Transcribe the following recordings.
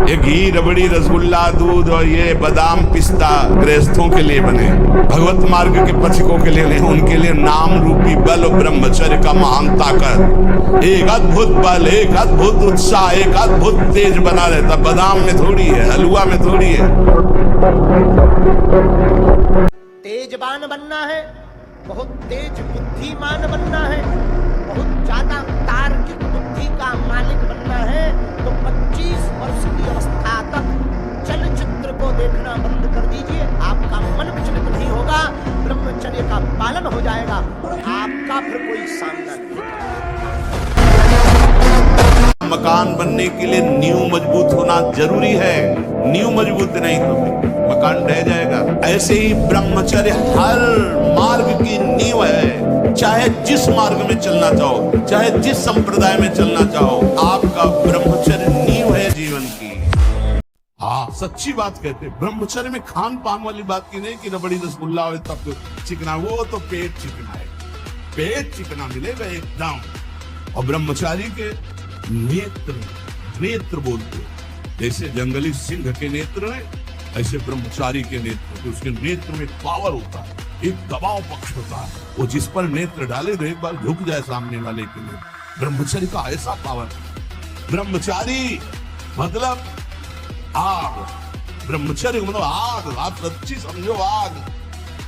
ये घी, रबड़ी, रसगुल्ला, दूध और ये बादाम, पिस्ता गृहस्थों के लिए बने, भगवत मार्ग के पथिकों के लिए नहीं। उनके लिए नाम रूपी बल और ब्रह्मचर्य का महान ताकत, एक अद्भुत बल, एक अद्भुत उत्साह, एक अद्भुत तेज बना रहता। बादाम में थोड़ी है, हलवा में थोड़ी है। तेजवान बनना है, बहुत तेज बुद्धिमान बनना है, बहुत ज्यादा तार्किक बुद्धि का मालिक बनना है तो 25 वर्ष की अवस्था तक चलचित्र को देखना बंद कर दीजिए। आपका मन विचलित नहीं होगा, ब्रह्मचर्य का पालन हो जाएगा और आपका फिर कोई सामना नहीं करेगा। मकान बनने के लिए नींव मजबूत होना जरूरी है। नींव मजबूत नहीं तो मकान ढह जाएगा। ऐसे ही ब्रह्मचर्य हर मार्ग की नींव है। चाहे जिस मार्ग में चलना चाहो, चाहे जिस संप्रदाय में चलना चाहो, आपका ब्रह्मचर्य नींव है जीवन की। हाँ, सच्ची बात कहते हैं। ब्रह्मचर्य में खान पान वाली बात की नहीं कि रबड़ी रसगुल्ला हो तब तो चिकना, वो तो पेट चिकना है। पेट चिकना मिलेगा एकदम। और ब्रह्मचारी के नेत्र, नेत्र बोलते जैसे जंगली सिंह के नेत्र है, ऐसे ब्रह्मचारी के नेत्र, उसके नेत्र में पावर होता है, एक दबाव पक्ष होता है। वो जिस पर नेत्र डाले तो एक बार झुक जाए सामने वाले के लिए। ब्रह्मचारी का ऐसा पावर। ब्रह्मचारी मतलब आग, ब्रह्मचर्य मतलब आग। आप सच्ची समझो, आग।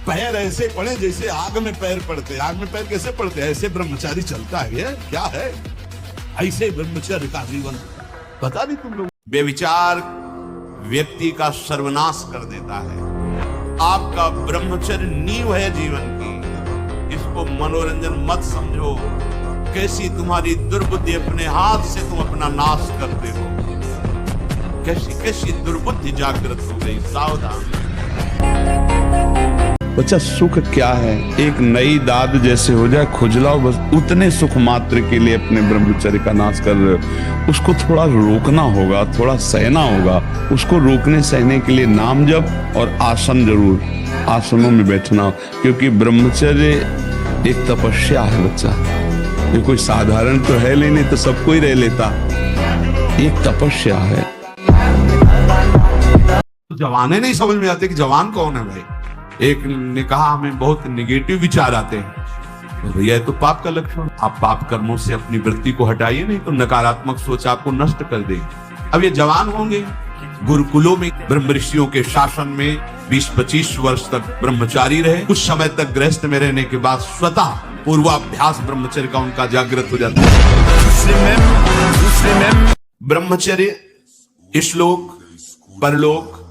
पैर ऐसे पड़े जैसे आग में पैर पड़ते। आग में पैर कैसे पड़ते? ऐसे ब्रह्मचारी चलता है। ये क्या है? ऐसे ब्रह्मचर्य का जीवन। पता नहीं तुम लोग। बेविचार व्यक्ति का सर्वनाश कर देता है। आपका ब्रह्मचर्य नींव है जीवन की। इसको मनोरंजन मत समझो। कैसी तुम्हारी दुर्बुद्धि, अपने हाथ से तुम अपना नाश करते हो। कैसी कैसी दुर्बुद्धि जागृत हो गई। सावधान। बच्चा, सुख क्या है? एक नई दाद जैसे हो जाए, खुजलाओ, बस उतने सुख मात्र के लिए अपने ब्रह्मचर्य का नाश कर रहे हो। उसको थोड़ा रोकना होगा, थोड़ा सहना होगा। उसको रोकने सहने के लिए नाम जप और आसन जरूर, आसनों में बैठना। क्योंकि ब्रह्मचर्य एक तपस्या है बच्चा। ये कोई साधारण तो है नहीं तो सबको ही रह लेता। एक तपस्या है। जवाने नहीं समझ में आते कि जवान कौन है भाई। एक ने कहा हमें बहुत निगेटिव विचार आते हैं। तो भैया तो पाप का लक्षण। आप पाप कर्मों से अपनी वृत्ति को हटाइए, नहीं तो नकारात्मक सोच आपको नष्ट कर देगी। अब ये जवान होंगे, गुरुकुलों में ब्रह्म ऋषियों के शासन में 20-25 वर्ष तक ब्रह्मचारी रहे। कुछ समय तक गृहस्थ में रहने के बाद स्वतः पूर्वाभ्यास ब्रह्मचर्य का उनका जागृत हो जाता है। ब्रह्मचर्य इहलोक परलोक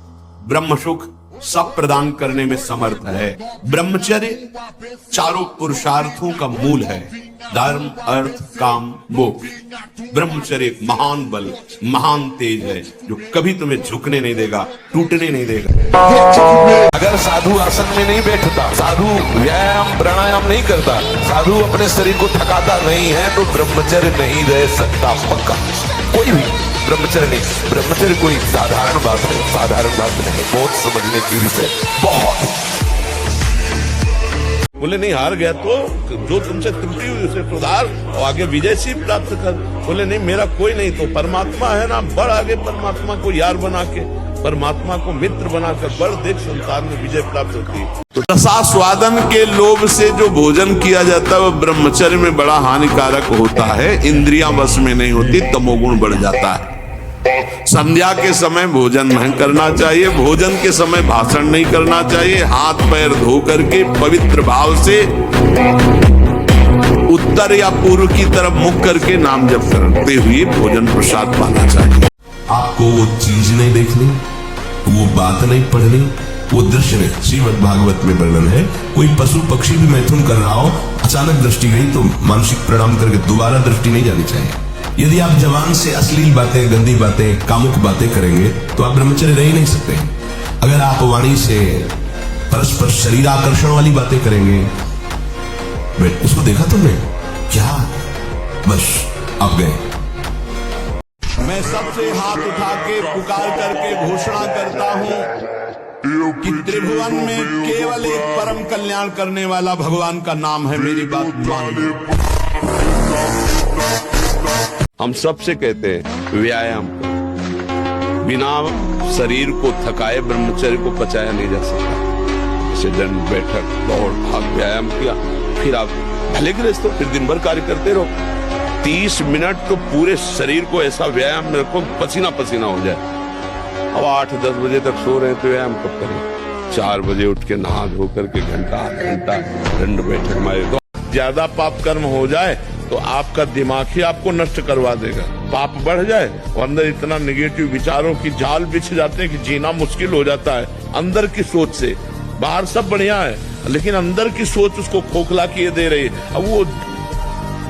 ब्रह्म सुख सब प्रदान करने में समर्थ है। ब्रह्मचर्य चारों पुरुषार्थों का मूल है। धर्म, अर्थ, काम, मोक्ष। ब्रह्मचर्य एक महान बल, महान तेज है जो कभी तुम्हें झुकने नहीं देगा, टूटने नहीं देगा। अगर साधु आसन में नहीं बैठता, साधु व्यायाम प्राणायाम नहीं करता, साधु अपने शरीर को थकाता नहीं है, तो ब्रह्मचर्य नहीं रह सकता। पक्का कोई भी ब्रह्मचर्य नहीं। ब्रह्मचर्य कोई साधारण बात नहीं, साधारण बात नहीं, बहुत समझने की विषय, बहुत। बोले नहीं, हार गया तो जो तुमसे त्रुटि हुई उसे सुधार और आगे विजय से प्राप्त कर। बोले नहीं, मेरा कोई नहीं तो परमात्मा है ना, बढ़ आगे। परमात्मा को यार बना के, परमात्मा को मित्र बनाकर बढ़, देख संसार में विजय प्राप्त होती है। तो रसास्वादन के लोभ से जो भोजन किया जाता है वह ब्रह्मचर्य में बड़ा हानिकारक होता है। इंद्रियां बस में नहीं होती, तमोगुण बढ़ जाता है। संध्या के समय भोजन नहीं करना चाहिए। भोजन के समय भाषण नहीं करना चाहिए। हाथ पैर धो करके पवित्र भाव से उत्तर या पूर्व की तरफ मुख करके नाम जप करते हुए भोजन प्रसाद पाना चाहिए। आपको वो चीज नहीं देखनी, वो बात नहीं पढ़नी, वो दृश्य नहीं। श्रीमद् भागवत में वर्णन है, कोई पशु पक्षी भी मैथुन कर रहा हो, अचानक दृष्टि गई तो मानसिक प्रणाम करके दोबारा दृष्टि नहीं जानी चाहिए। यदि आप जवान से अश्लील बातें, गंदी बातें, कामुक बातें करेंगे तो आप ब्रह्मचर्य रह ही नहीं सकते। अगर आप वाणी से परस्पर शरीर आकर्षण वाली बातें करेंगे, उसको देखा तुमने क्या, बस आप गए। मैं सबसे हाथ उठा के पुकार करके घोषणा करता हूँ कि त्रिभुवन में केवल एक परम कल्याण करने वाला भगवान का नाम है। मेरी बात मान लो। हम सबसे कहते हैं व्यायाम करो, बिना शरीर को थकाए ब्रह्मचर्य को पचाया नहीं जा सकता। जैसे दंड बैठक दौड़ भाग व्यायाम किया, फिर आप भले गृहस्थ हो, फिर दिन भर कार्य करते रहो। 30 मिनट तो पूरे शरीर को ऐसा व्यायाम में रखो पसीना पसीना हो जाए। अब 8-10 बजे तक सो रहे हैं तो व्यायाम कब करें? 4 बजे उठ के नहा धो करके घंटा दंड बैठक मारे। तो ज्यादा पाप कर्म हो जाए तो आपका दिमाग ही आपको नष्ट करवा देगा। पाप बढ़ जाए और अंदर इतना निगेटिव विचारों की जाल बिछ जाते हैं कि जीना मुश्किल हो जाता है। अंदर की सोच से, बाहर सब बढ़िया है लेकिन अंदर की सोच उसको खोखला किए दे रही है, अब वो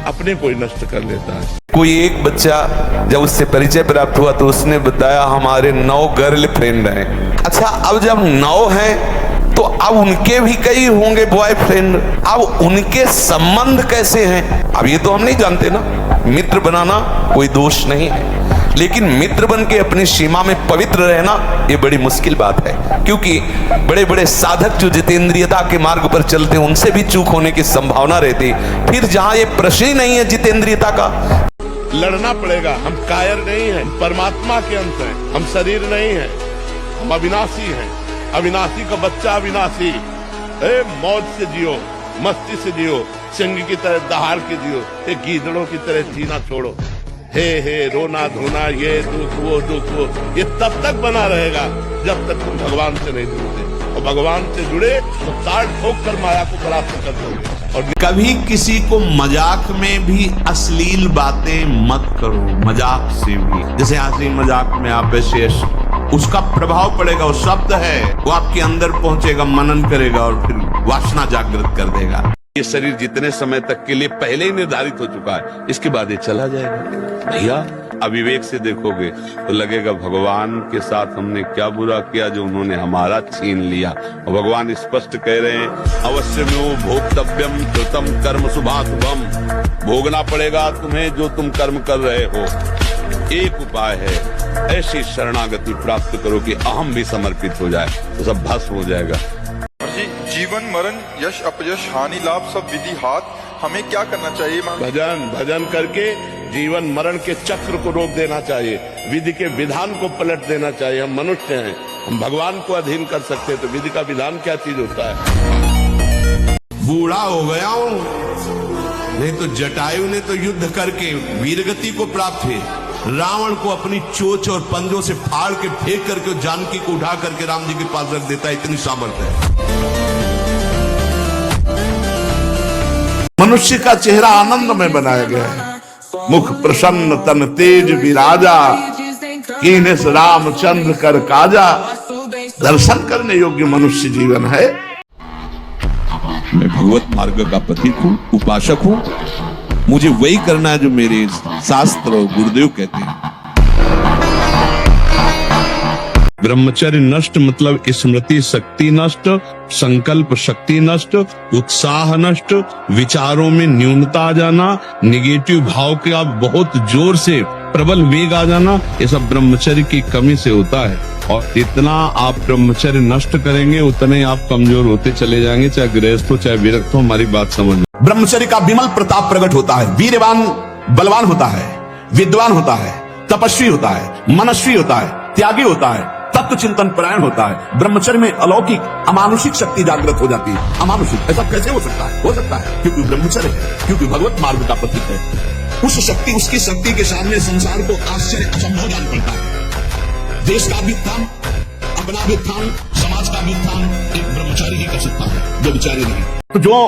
अपने को ही नष्ट कर लेता है। कोई एक बच्चा जब उससे परिचय प्राप्त हुआ तो उसने बताया हमारे 9 गर्लफ्रेंड हैं। अच्छा, अब जब 9 हैं तो अब उनके भी कई होंगे बॉयफ्रेंड, अब उनके संबंध कैसे हैं अब ये तो हम नहीं जानते ना। मित्र बनाना कोई दोष नहीं है, लेकिन मित्र बन के अपनी सीमा में पवित्र रहना ये बड़ी मुश्किल बात है, क्योंकि बड़े बड़े साधक जो जितेंद्रियता के मार्ग पर चलते हैं उनसे भी चूक होने की संभावना रहती। फिर जहां ये प्रश्न ही नहीं है जितेंद्रियता का, लड़ना पड़ेगा। हम कायर नहीं हैं, परमात्मा के अंश हैं, हम शरीर नहीं हैं, हम अविनाशी हैं। अविनाशी का बच्चा अविनाशी। मौज से जियो, मस्ती से जियो, सिंह की तरह दहाड़ के जियो, गीदड़ों की तरह जीना छोड़ो। हे रोना धोना, ये दुख वो, ये तब तक बना रहेगा जब तक तुम भगवान से नहीं जुड़ते। और भगवान से जुड़े तो ताड़ ठोक कर माया को परास्त कर दोगे। और कभी किसी को मजाक में भी अश्लील बातें मत करो, मजाक से भी। जैसे हंसी मजाक में आप ऐसे उसका प्रभाव पड़ेगा, वो शब्द है वो आपके अंदर पहुंचेगा, मनन करेगा और फिर वासना जागृत कर देगा। ये शरीर जितने समय तक के लिए पहले ही निर्धारित हो चुका है, इसके बाद ये चला जाएगा। भैया अविवेक से देखोगे तो लगेगा भगवान के साथ हमने क्या बुरा किया जो उन्होंने हमारा छीन लिया। और भगवान स्पष्ट कह रहे हैं अवश्य में भोक्तव्यम कृतम कर्म शुभाशुभम, भोगना पड़ेगा तुम्हें जो तुम कर्म कर रहे हो। एक उपाय है, ऐसी शरणागति प्राप्त करो कि अहम भी समर्पित हो जाए तो सब भस्म हो जाएगा। जीवन मरण यश अपयश हानि लाभ सब विधि हाथ, हमें क्या करना चाहिए? भजन करके जीवन मरण के चक्र को रोक देना चाहिए, विधि के विधान को पलट देना चाहिए। हम मनुष्य हैं, हम भगवान को अधीन कर सकते हैं तो विधि का विधान क्या चीज होता है? बूढ़ा हो गया हूं, नहीं तो जटायु ने तो युद्ध करके वीरगति को प्राप्त हुई। रावण को अपनी चोंच और पंजों से फाड़ के फेंक करके जानकी को उठा करके राम जी के पास रख देता है, इतनी सामर्थ्य है। मनुष्य का चेहरा आनंद में बनाया गया है, मुख प्रसन्न तन तेज विराजा, कीनेस रामचंद्र कर काजा। दर्शन करने योग्य मनुष्य जीवन है। मैं भगवत मार्ग का पथिक हूँ, उपासक हूँ, मुझे वही करना है जो मेरे शास्त्र और गुरुदेव कहते हैं। ब्रह्मचर्य नष्ट मतलब स्मृति शक्ति नष्ट, संकल्प शक्ति नष्ट, उत्साह नष्ट, विचारों में न्यूनता आ जाना, निगेटिव भाव के आप बहुत जोर से प्रबल वेग आ जाना, ये सब ब्रह्मचर्य की कमी से होता है। और जितना आप ब्रह्मचर्य नष्ट करेंगे उतने आप कमजोर होते चले जाएंगे, चाहे गृहस्थ हो चाहे विरक्त हो। हमारी बात समझ। ब्रह्मचर्य का विमल प्रताप प्रकट होता है, वीरवान बलवान होता है, विद्वान होता है, तपस्वी होता है, मनस्वी होता है, त्यागी होता है, तत्व चिंतन परायण होता है। ब्रह्मचर्य में अलौकिक अमानुषिक शक्ति जागृत हो जाती है। अमानुषिक ऐसा कैसे हो सकता है? हो सकता है क्योंकि ब्रह्मचर्य है, क्योंकि भगवत मार्ग का प्रतीक है। उस शक्ति, उसकी शक्ति के सामने संसार को आश्चर्य असंभव जान पड़ता है। देश का भी उत्थान, अपना भी उत्थान, समाज का भी उत्थान एक ब्रह्मचारी ही कर सकता है, जो विचारी नहीं। तो जो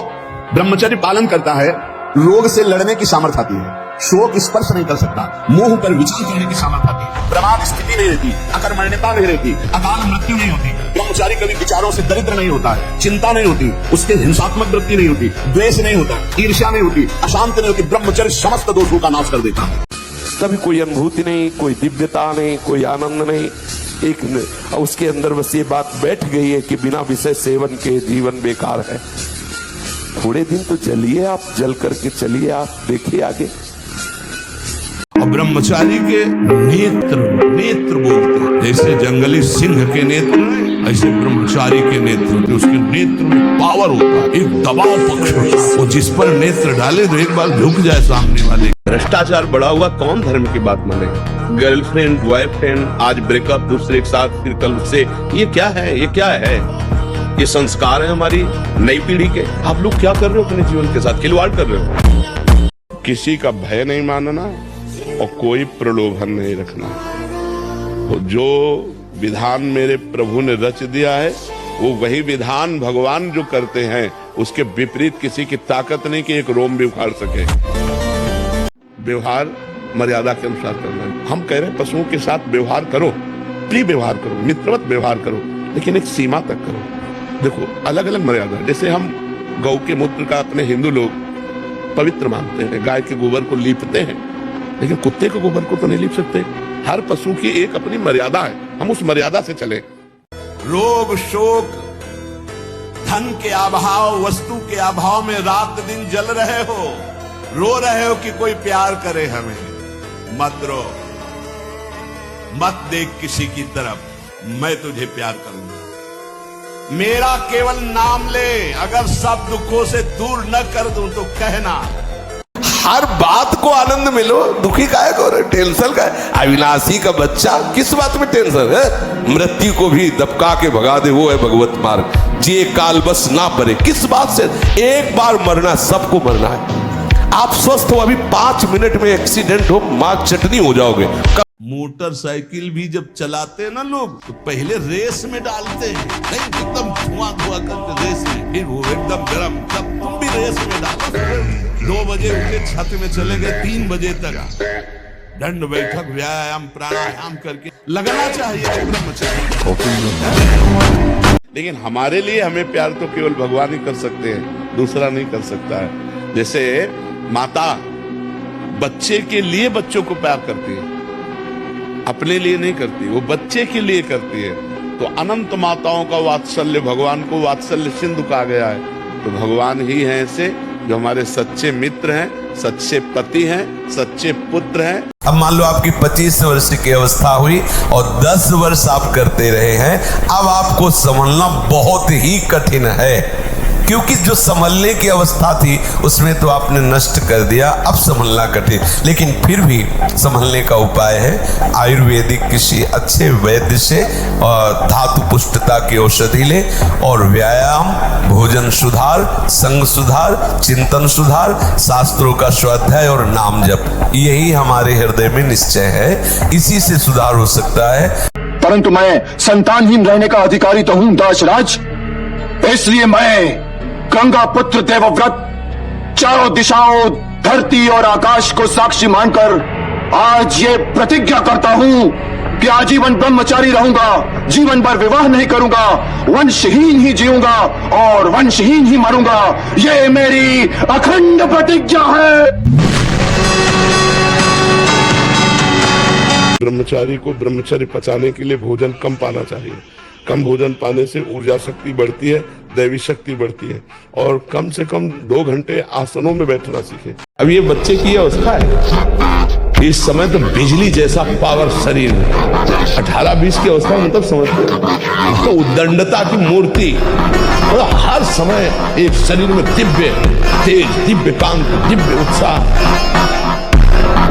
ब्रह्मचर्य पालन करता है, रोग से लड़ने की सामर्थ्य आती है, शोक स्पर्श नहीं कर सकता, मोह पर विचार करने की सामर्थ्य आती है, प्रमाद स्थिति नहीं रहती, अकर्मण्यता नहीं रहती, अकाल मृत्यु नहीं होती। ब्रह्मचारी कभी विचारों से दरिद्र नहीं होता है, चिंता नहीं होती, उसके हिंसात्मक वृत्ति नहीं होती, द्वेष नहीं होता, ईर्ष्या नहीं होती, अशांति नहीं होती। ब्रह्मचर्य समस्त दोषों का नाश कर देता है। कभी कोई अनुभूति नहीं, कोई दिव्यता नहीं, कोई आनंद नहीं, एक उसके अंदर बस ये बात बैठ गई है कि बिना विषय सेवन के जीवन बेकार है। थोड़े दिन तो चलिए, आप जल करके चलिए, आप देखिए आगे। और ब्रह्मचारी के नेत्र बोलते हैं, जैसे जंगली सिंह के नेत्र ऐसे ब्रह्मचारी के नेत्र होते। उसके नेत्र में पावर होता है, एक दबाव पक्ष होता है, और जिस पर नेत्र डाले तो एक बार झुक जाए सामने वाले। भ्रष्टाचार बढ़ा हुआ, कौन धर्म की बात माने? गर्लफ्रेंड बॉयफ्रेंड, आज ब्रेकअप, दूसरे के साथ, फिर कल से, ये क्या है? ये क्या है? ये संस्कार है हमारी नई पीढ़ी के? आप लोग क्या कर रहे हो? अपने जीवन के साथ खिलवाड़ कर रहे हो। किसी का भय नहीं मानना और कोई प्रलोभन नहीं रखना। तो जो विधान मेरे प्रभु ने रच दिया है, वो वही विधान भगवान जो करते हैं, उसके विपरीत किसी की ताकत नहीं कि एक रोम भी उखाड़ सके। व्यवहार मर्यादा के अनुसार करना है। हम कह रहे हैं पशुओं के साथ व्यवहार करो, प्रिय व्यवहार करो, मित्रवत व्यवहार करो, लेकिन एक सीमा तक करो। देखो, अलग अलग मर्यादा। जैसे हम गौ के मूत्र का अपने हिंदू लोग पवित्र मानते हैं, गाय के गोबर को लीपते हैं, लेकिन कुत्ते के गोबर को तो नहीं लीप सकते। हर पशु की एक अपनी मर्यादा है, हम उस मर्यादा से चले। रोग शोक, धन के अभाव, वस्तु के अभाव में रात दिन जल रहे हो, रो रहे हो कि कोई प्यार करे हमें, मत रो, मत देख किसी की तरफ, मैं तुझे प्यार करूंगा। मेरा केवल नाम ले, अगर सब दुखों से दूर न कर दूं तो कहना। हर बात को आनंद मिलो, दुखी काहे को रहे? टेंशन का है? अविनाशी का बच्चा, किस बात में टेंशन है? मृत्यु को भी दबका के भगा दे, वो है भगवत मार्ग। जे काल बस ना परे, किस बात से? एक बार मरना, सबको मरना है। आप स्वस्थ हो, अभी 5 मिनट में एक्सीडेंट हो, मां चटनी हो जाओगे। मोटरसाइकिल भी जब चलाते हैं ना लोग, तो पहले रेस में डालते हैं, नहीं एकदम धुआं धुआं करके रेस में, फिर वो एकदम गर्म, तब तुम भी रेस में डालो। 2 बजे उठे, छत में चले गए, 3 बजे तक दंड बैठक, व्यायाम, प्राणायाम करके लगना चाहिए ब्रह्मचर्य। लेकिन हमारे लिए हमें प्यार तो केवल भगवान ही कर सकते हैं, दूसरा नहीं कर सकता है। जैसे माता बच्चे के लिए बच्चों को प्यार करती है, अपने लिए नहीं करती, वो बच्चे के लिए करती है। तो अनंत माताओं का वात्सल्य, भगवान को वात्सल्य सिंधु कहा गया है। तो भगवान ही हैं ऐसे जो हमारे सच्चे मित्र हैं, सच्चे पति हैं, सच्चे पुत्र हैं। अब मान लो आपकी 25 वर्ष की अवस्था हुई और 10 वर्ष आप करते रहे हैं, अब आपको संभलना बहुत ही कठिन है, क्योंकि जो संभलने की अवस्था थी उसमें तो आपने नष्ट कर दिया, अब संभलना कठिन। लेकिन फिर भी संभलने का उपाय है, आयुर्वेदिक किसी अच्छे वैद्य से और धातु पुष्टता की औषधि ले, और व्यायाम, भोजन सुधार, संग सुधार, चिंतन सुधार, शास्त्रों का स्वाध्याय और नाम जप, यही हमारे हृदय में निश्चय है, इसी से सुधार हो सकता है। परंतु मैं संतानहीन रहने का अधिकारी तो हूं दासराज, इसलिए मैं गंगा पुत्र देवव्रत चारों दिशाओं, धरती और आकाश को साक्षी मानकर आज ये प्रतिज्ञा करता हूं कि आजीवन ब्रह्मचारी रहूंगा, जीवन भर विवाह नहीं करूंगा, वंशहीन ही जीऊंगा और वंशहीन ही मरूंगा। ये मेरी अखंड प्रतिज्ञा है। ब्रह्मचारी को ब्रह्मचर्य पचाने के लिए भोजन कम पाना चाहिए। कम भोजन पाने से ऊर्जा शक्ति बढ़ती है, दैवी शक्ति बढ़ती है, और कम से कम 2 घंटे आसनों में बैठना सीखे। अब ये बच्चे की अवस्था है, इस समय तो बिजली जैसा पावर शरीर है। 18-20 की अवस्था मतलब समझते हो, तो उद्दंडता की मूर्ति, और हर समय एक शरीर में दिव्य तेज, दिव्य कांति, दिव्य उत्साह।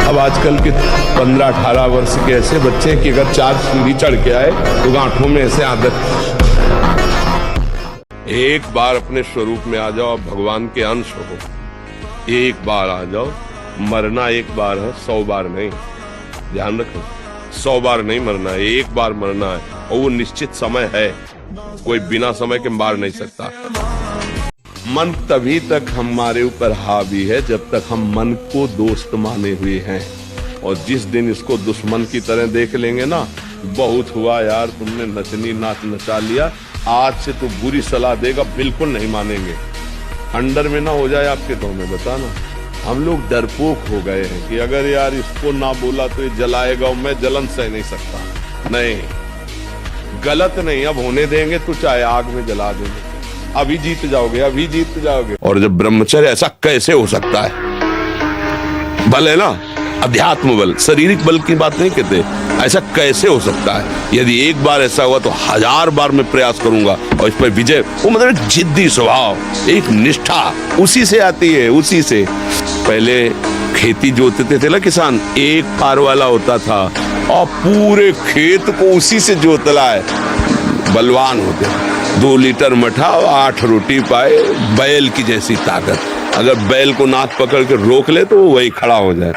अब आजकल के 15-18 वर्ष के ऐसे बच्चे कि अगर 4 सीढ़ी चढ़ के आए तो गांठों में ऐसे आदत। एक बार अपने स्वरूप में आ जाओ, भगवान के अंश हो, एक बार आ जाओ। मरना एक बार है, 100 बार नहीं, ध्यान रखो, 100 बार नहीं मरना है, एक बार मरना है, और वो निश्चित समय है, कोई बिना समय के मार नहीं सकता। मन तभी तक हमारे ऊपर हावी है जब तक हम मन को दोस्त माने हुए हैं, और जिस दिन इसको दुश्मन की तरह देख लेंगे ना, बहुत हुआ यार, तुमने नचनी नाच नचा लिया, आज से तो बुरी सलाह देगा, बिल्कुल नहीं मानेंगे। अंडर में ना हो जाए आपके, तो हमें बताना। हम लोग डरपोक हो गए हैं कि अगर यार इसको ना बोला तो ये जलाएगा, और मैं जलन सह नहीं सकता। नहीं, गलत नहीं, अब होने देंगे तो चाहे आग में जला देंगे, अभी जीत जाओगे, अभी जीत जाओगे। और जब ब्रह्मचर्य, ऐसा कैसे हो सकता है? बल है ना, अध्यात्म बल, शारीरिक बल की बात नहीं कहते, ऐसा कैसे हो सकता है? यदि एक बार ऐसा हुआ तो 1000 बार मैं प्रयास करूंगा और इस पर विजय। वो मतलब जिद्दी स्वभाव, एक निष्ठा, उसी से आती है, उसी से। पहले खेती जोतते थे ना किसान, एक पार वाला होता था और पूरे खेत को उसी से जोतला है, बलवान होते। 2 लीटर मठा और 8 रोटी पाए, बैल की जैसी ताकत। अगर बैल को नाक पकड़ के रोक ले तो वो वही खड़ा हो जाए।